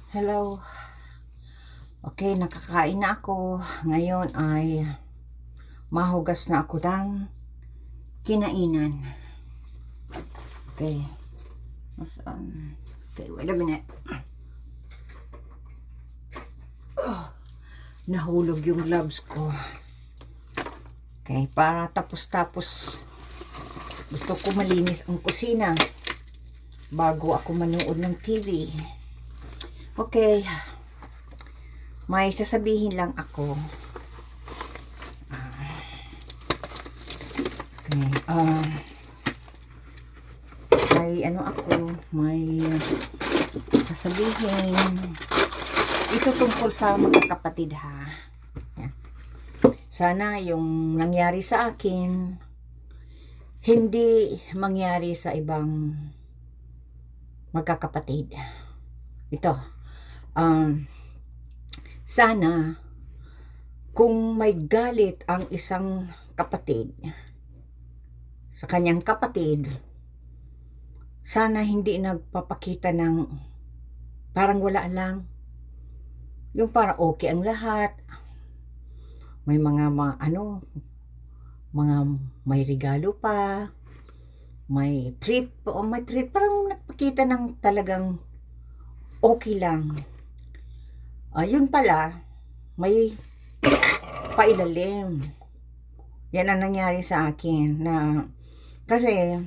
Hello. Okay, nakakain na ako. Ngayon ay mahugas na ako ng kinainan. Okay. Okay, wait a minute. Nahulog yung gloves ko. Okay, para tapos-tapos gusto ko malinis ang kusina bago ako manood ng TV. Okay. May sasabihin lang ako. May sasabihin. Ito tungkol sa magkakapatid ha. Sana yung nangyari sa akin, hindi mangyari sa ibang magkakapatid. Ito. Sana kung may galit ang isang kapatid sa kanyang kapatid, sana hindi nagpapakita ng parang wala lang. Yung para okay ang lahat. May mga may regalo pa, may treat, parang nagpakita ng talagang okay lang. Yun pala, may pailalim. Yan ang nangyari sa akin na kasi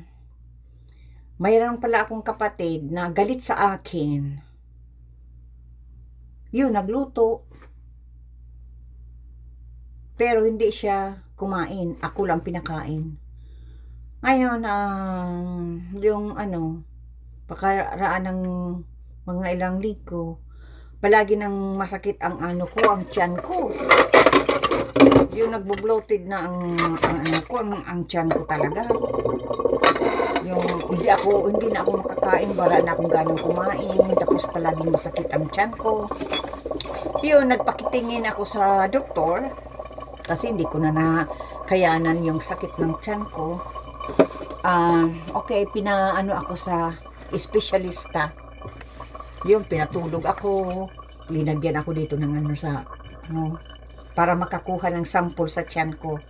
mayroon pala akong kapatid na galit sa akin. Yun, nagluto. Pero hindi siya kumain. Ako lang pinakain. Ngayon, yung pakaraan ng mga ilang linggo, palagi nang masakit ang ang tiyan ko. Yung nagbo-bloated na ang tiyan ko talaga. Yung hindi na ako makakain, wala na akong ganong kumain, tapos palaging masakit ang tiyan ko. Yun, nagpakitingin ako sa doktor kasi hindi ko na nakayanan yung sakit ng tiyan ko. Okay, ako sa espesyalista. Yun, pinatulog ako, linagyan ako dito ng para makakuha ng sample sa tiyan ko.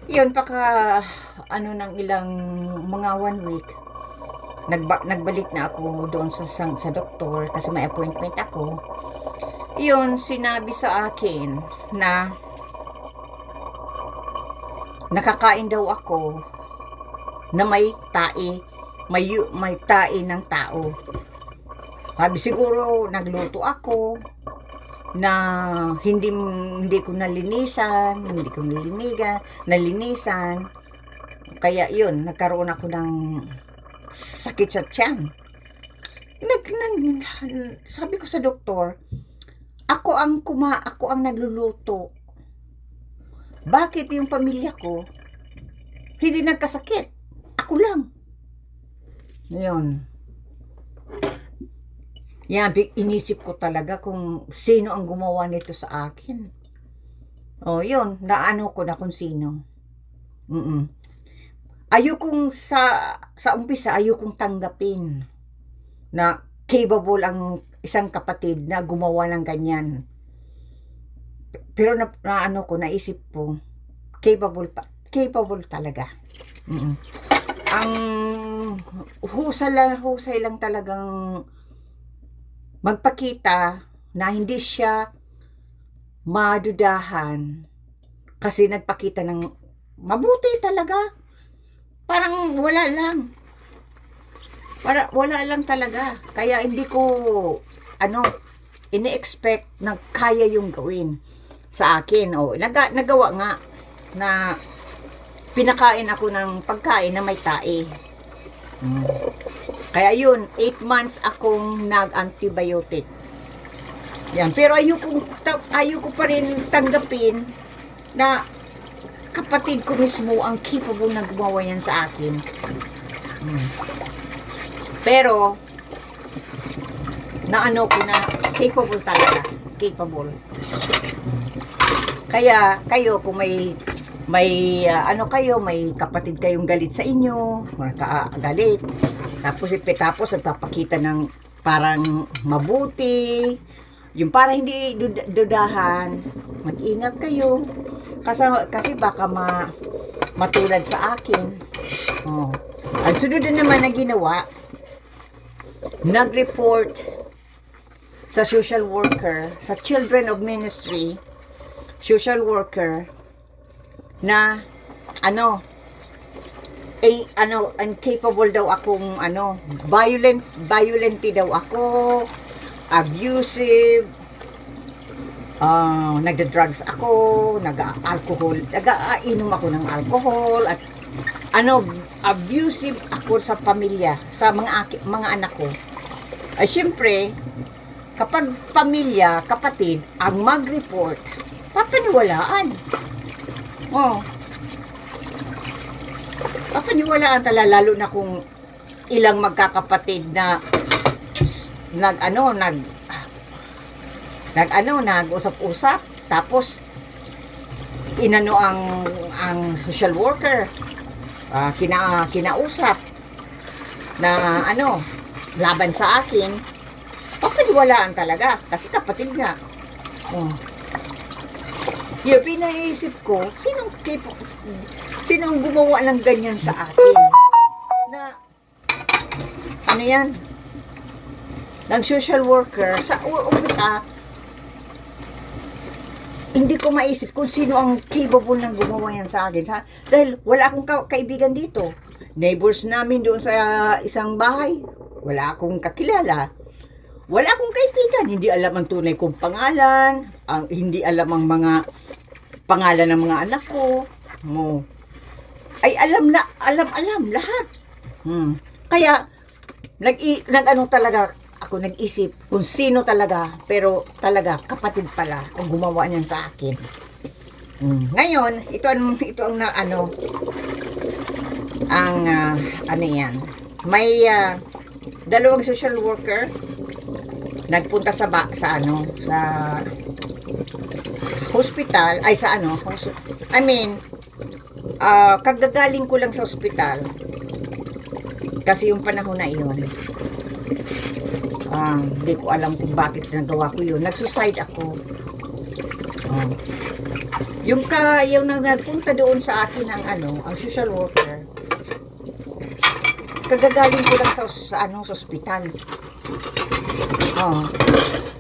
Yun, ng ilang mga 1 week, nagbalik na ako doon sa doktor kasi may appointment ako. Yun, sinabi sa akin na nakakain daw ako na may tae ng tao. Sabi siguro nagluto ako na hindi ko nalinisan, kaya yun, nagkaroon ako ng sakit sa tiyan. Sabi ko sa doktor, ako ang nagluluto. Bakit yung pamilya ko hindi nagkasakit? Ako lang. Yun. Yan, inisip ko talaga kung sino ang gumawa nito sa akin. Yun, naano ko na kung sino. Ayokong sa umpisa, ayokong tanggapin na capable ang isang kapatid na gumawa ng ganyan. Pero naisip ko, capable talaga. Ang husay lang talagang magpakita na hindi siya madudahan kasi nagpakita ng mabuti talaga. Parang wala lang talaga. Kaya hindi ko ini-expect na kaya yung gawin sa akin. Nagawa nga na pinakain ako ng pagkain na may tae. Kaya yun, 8 months akong nag-antibiotic. Yan, pero ayoko pa rin tanggapin na kapatid ko mismo ang capable na gumawa yan sa akin. Pero ko na capable talaga. Capable. Kaya kayo kung may may kapatid kayong galit sa inyo, galit, tapos nagpapakita ng parang mabuti, yung para hindi dudahan, mag-ingat kayo. Kasi baka matulad sa akin. Oh. Ang sunod na naman na ginawa, nag-report sa social worker, sa Children of Ministry, social worker, na incapable daw akong violent daw ako, abusive, nagda-drugs ako, nag-alcohol, nag-inom ako ng alcohol, at abusive ako sa pamilya, sa mga anak ko. Ay syempre, kapag pamilya, kapatid, ang mag-report, papaniwalaan. Oh. Papaniwalaan lalo na kung ilang magkakapatid na nag-usap-usap, tapos inano ang social worker, kinausap na laban sa akin, papaniwalaan talaga kasi kapatid nga. Oh. Yung pinaisip ko, sinong gumawa ng ganyan sa akin? Na yan? Ng social worker sa umpisa, hindi ko maisip kung sino ang capable ng gumawa yan sa akin. Dahil wala akong kaibigan dito. Neighbors namin doon sa isang bahay, wala akong kakilala. Wala akong kaibigan. Hindi alam ang tunay kong pangalan. Hindi alam ang mga pangalan ng mga anak ko. Ay alam lahat. Kaya talaga ako nag-isip kung sino talaga, pero talaga kapatid pala ang gumawa niyan sa akin. Ngayon, ito ang yan. May dalawang social worker nagpunta sa hospital, kagagaling ko lang sa hospital kasi yung panahon na iyon, hindi ko alam kung bakit nagawa ko yun. Nag-suicide ako. Yung nagpunta doon sa akin ang social worker, kagagaling ko lang sa hospital.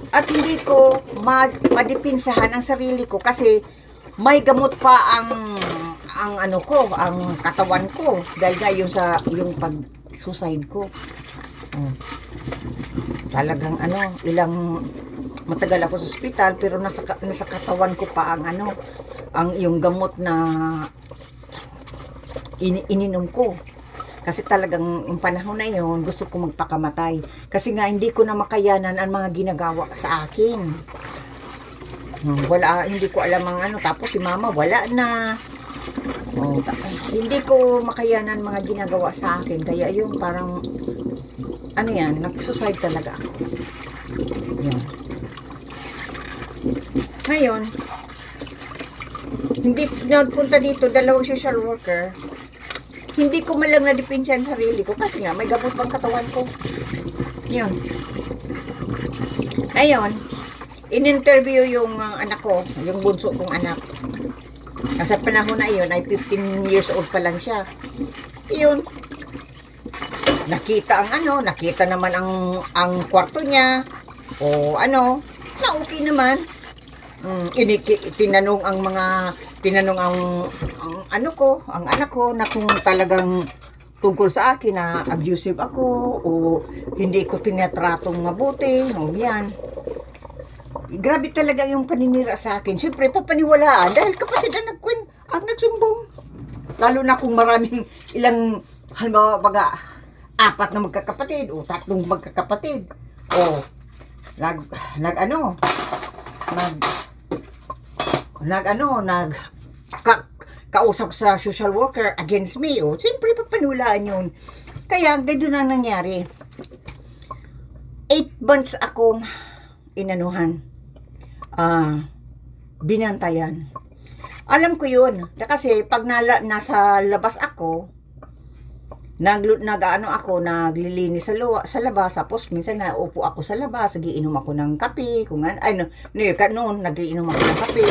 At hindi ko madipinsahan ang sarili ko kasi may gamot pa ang katawan ko dahil yung pag-suicide ko. Talagang matagal ako sa ospital, pero nasa katawan ko pa ang yung gamot na ininom ko. Kasi talagang yung panahon na yun, gusto ko magpakamatay. Kasi nga, hindi ko na makayanan ang mga ginagawa sa akin. Hindi ko alam tapos si mama wala na. Hindi ko makayanan mga ginagawa sa akin. Kaya yung parang, nag-suicide talaga ako. Yan. Ngayon, hindi nagpunta dito, dalawang social worker. Hindi ko malang nadipinsa ang sarili ko kasi nga may gamot pang katawan ko. Yun. Ngayon, in-interview yung anak ko, yung bunso kong anak. Sa panahon na yun, ay 15 years old pa lang siya. Yun. Nakita naman ang kwarto niya. Na okay naman. Tinanong ang anak ko na kung talagang tungkol sa akin na abusive ako o hindi ko tinatratong mabuti o yan. Grabe talaga yung paninira sa akin. Siyempre papaniwalaan dahil kapatid ang nagsumbong. Lalo na kung halimbawa 4 na magkakapatid o 3 magkakapatid o kausap sa social worker against me, siyempre papaniwalaan yun. Kaya ganito na nangyari. 8 months akong binantayan. Alam ko yun kasi pag nasa labas ako, nag-ano ako, naglilinis sa labas, tapos minsan naupo ako sa labas, nagiinom ako ng kape, kung ano, ay, noon, nagiinom ako ng kape.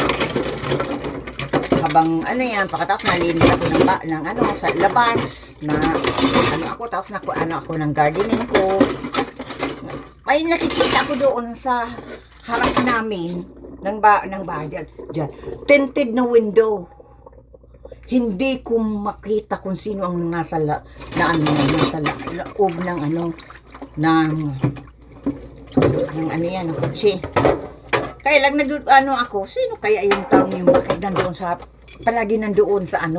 Habang, ano yan, pagkatapos nalinis ako ng ano, sa labas, na, ano ako, tapos ano ako ng gardening ko. May nakikita ako doon sa harap namin, ng bahay dyan, tinted na window. Hindi ko makita kung sino ang nasa loob ng ano yan, kotse. Kaya lang ako, sino kaya yung taong yung bakit nandoon palagi nandoon sa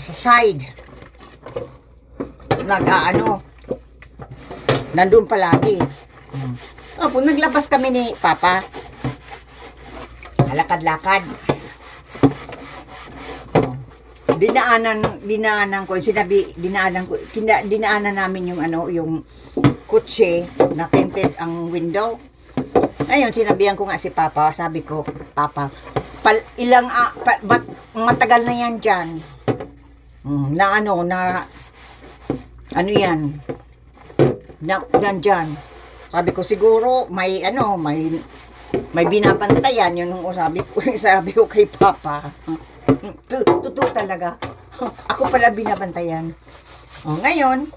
side. Nandoon palagi. Opo, naglabas kami ni Papa. Lakad-lakad. Dinaanan ko namin yung yung kotse na tinted ang window. Ayun, sinabihan ko nga si Papa, sabi ko, Papa, matagal na yan dyan. Dyan. Sabi ko, siguro, may binabantayan, yun ang sabi ko kay Papa. Totoo talaga. Ako pala binabantayan. Ngayon,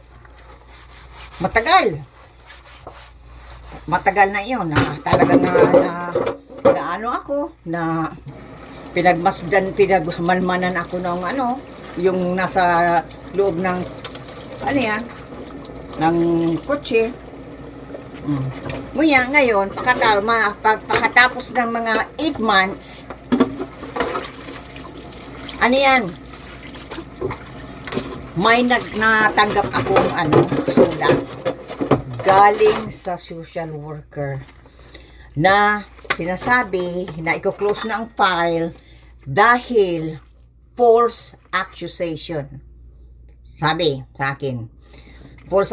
matagal na iyon na talagang pinagmalmanan ako ng yung nasa loob ng ng kotse. Ngayon, pagkatapos ng mga 8 months, may natanggap akong sulat galing sa social worker na sinasabi na i-close na ang file dahil false accusation. Sabi sa akin, false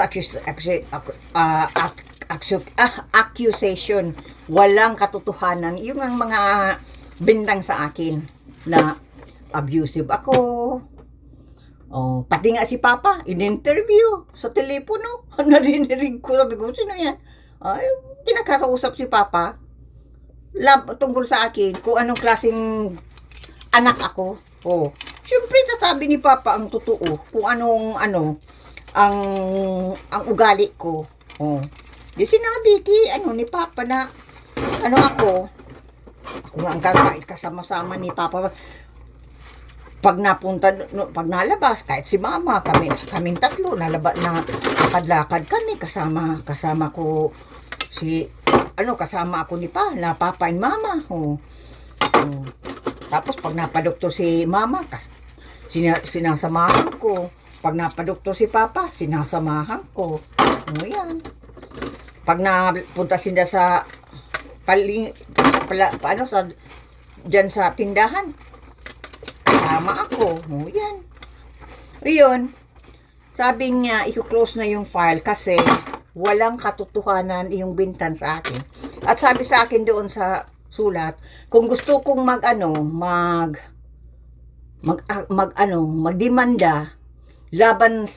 accusation, walang katotohanan. Yung ang mga bintang sa akin na abusive ako. Pati nga si Papa, in-interview sa telepono. Narinig ko, sabi ko, sino yan? Kinakausap si Papa. Tungkol sa akin, kung anong klaseng anak ako. Siyempre, sasabi ni Papa ang totoo. Kung anong, ang ugali ko. Di sinabi ni Papa na, ako nga ang gagawin kasama-sama ni Papa. Pag nalabas, kahit si Mama, kaming tatlo, lakad-lakad kami, kasama ko kasama ako ni Papa and Mama. Tapos pag napadoktor si Mama, sinasamahan ko. Pag napadoktor si Papa, sinasamahan ko. Yan. Pag napunta sila sa dyan sa tindahan, kasama ako. Yan. Ayun. Sabi niya, i-close na yung file kasi walang katotohanan yung bintan sa akin. At sabi sa akin doon sa sulat, kung gusto kong magdemanda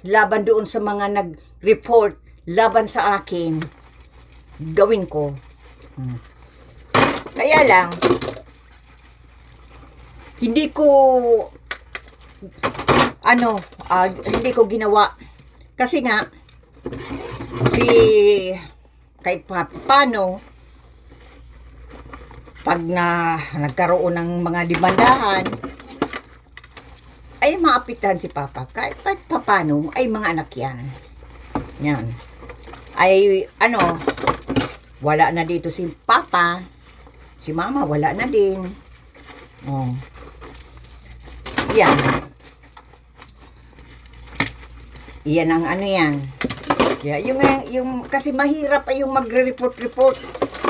laban doon sa mga nag-report laban sa akin, gawin ko. Kaya lang, hindi ko ginawa kasi nga kahit paano pag nagkaroon ng mga demandahan ay maapitan si Papa kahit paano ay mga anak yan ay wala na dito si Papa, si Mama wala na din. Yan ang yan. Yung kasi mahirap ay yung magre-report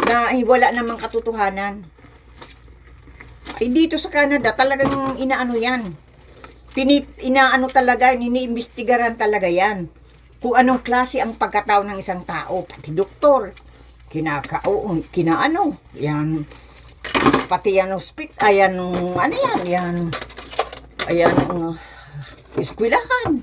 na wala namang katotohanan. Ay dito sa Canada talagang yan. Talaga, iniimbestigaran talaga yan. Kung anong klase ang pagkatao ng isang tao, pati doktor. Yan. Pati yan hospital, eskwelahan.